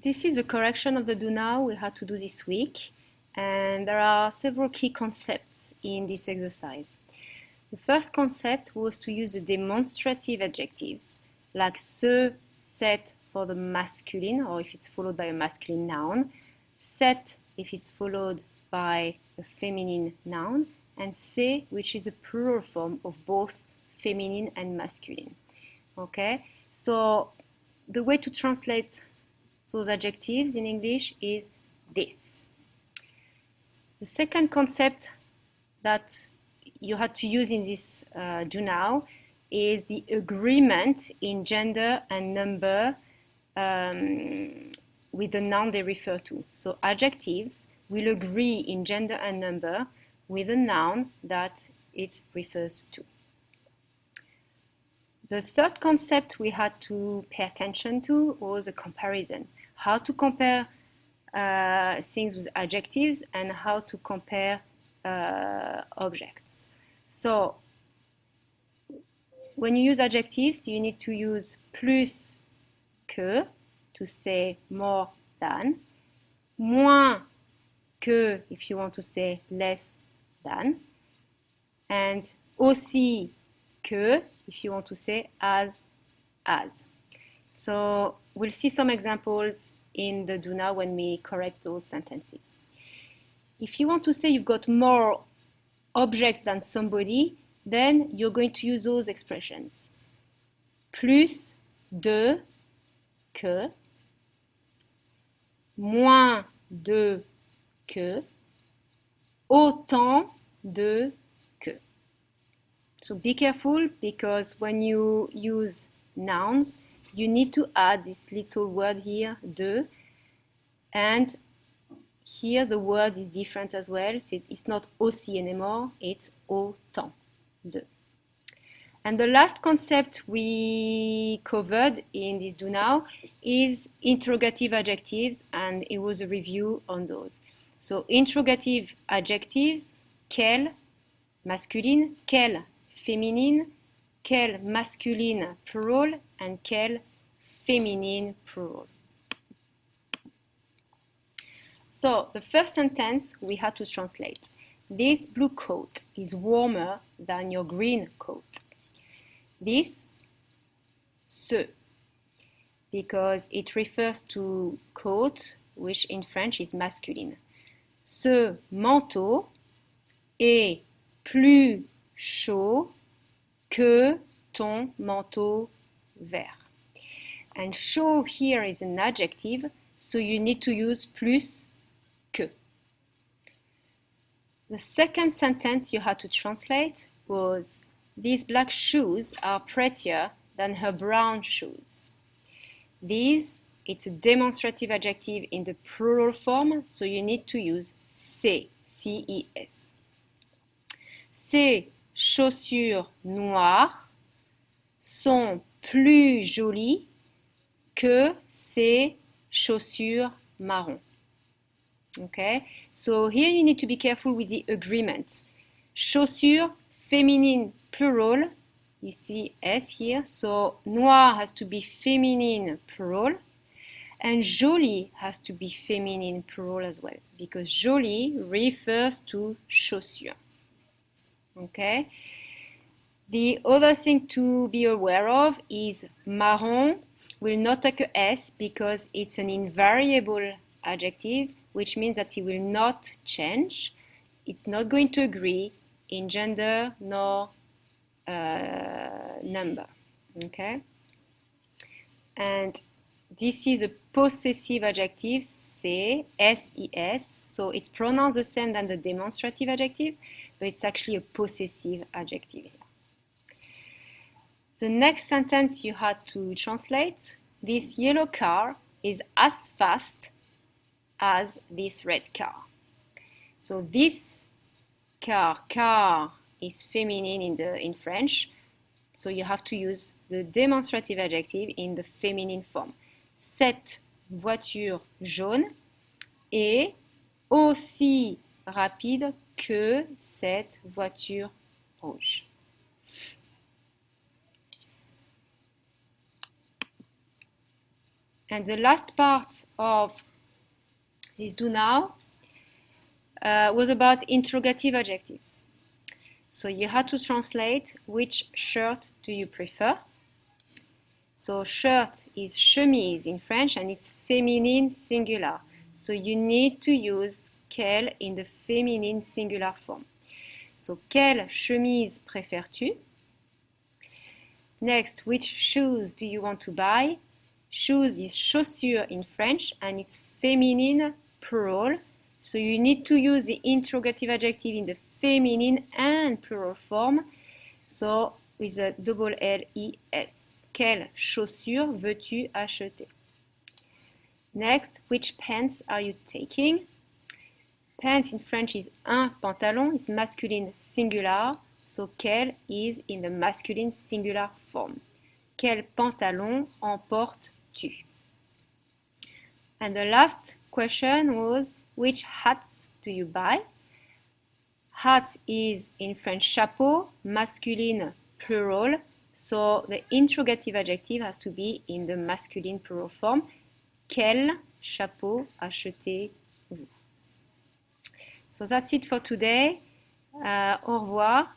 This is a correction of the do now we had to do this week, and there are several key concepts in this exercise. The first concept was to use the demonstrative adjectives like ce, cette for the masculine, or if it's followed by a masculine noun, cette if it's followed by a feminine noun, and c'est which is a plural form of both feminine and masculine. Okay, so the way to translate those adjectives in English is this. The second concept that you had to use in this do now is the agreement in gender and number with the noun they refer to. So adjectives will agree in gender and number with the noun that it refers to. The third concept we had to pay attention to was a comparison. How to compare things with adjectives and how to compare objects. So when you use adjectives, you need to use plus que to say more than, moins que if you want to say less than, and aussi que if you want to say as. So we'll see some examples in the do now when we correct those sentences. If you want to say you've got more objects than somebody, then you're going to use those expressions. Plus de que, moins de que, autant de que. So be careful, because when you use nouns, you need to add this little word here, de, and here the word is different as well. So it's not aussi anymore, it's autant de. And the last concept we covered in this do now is interrogative adjectives, and it was a review on those. So interrogative adjectives, quel, masculine, quel, féminine, quel, masculine, plural, and quel, feminine, plural. So the first sentence we had to translate. This blue coat is warmer than your green coat. This, ce, because it refers to coat, which in French is masculine. Ce manteau est plus chaud que ton manteau vert. And chaud here is an adjective, so you need to use plus que. The second sentence you had to translate was, these black shoes are prettier than her brown shoes. These, it's a demonstrative adjective in the plural form, so you need to use ces, C-E-S. Ces chaussures noires sont plus jolies que ces chaussures marron. Okay, so here you need to be careful with the agreement. Chaussures, feminine, plural, you see S here, so noir has to be feminine, plural, and jolie has to be feminine, plural as well, because jolie refers to chaussures. Okay, the other thing to be aware of is marron will not take a S because it's an invariable adjective, which means that it will not change. It's not going to agree in gender nor number. Okay? And this is a possessive adjective, c'est, S-E-S, so it's pronounced the same than the demonstrative adjective, but it's actually a possessive adjective here. The next sentence you had to translate, this yellow car is as fast as this red car. So this car is feminine in French, so you have to use the demonstrative adjective in the feminine form. Cette voiture jaune est aussi rapide que cette voiture rouge. And the last part of this do now was about interrogative adjectives. So you had to translate which shirt do you prefer. So shirt is chemise in French and it's feminine singular. So you need to use quelle in the feminine singular form. So quelle chemise préfères-tu? Next, which shoes do you want to buy? Shoes is chaussures in French and it's feminine plural. So you need to use the interrogative adjective in the feminine and plural form. So with a double L-I-S. Quelles chaussures veux-tu acheter? Next, which pants are you taking? Pants in French is un pantalon, is masculine singular. So quel is in the masculine singular form. Quel pantalon emportes-tu? And the last question was, which hats do you buy? Hat is in French chapeau, masculine plural. So the interrogative adjective has to be in the masculine plural form. Quel chapeau achetez-vous? So that's it for today. Au revoir.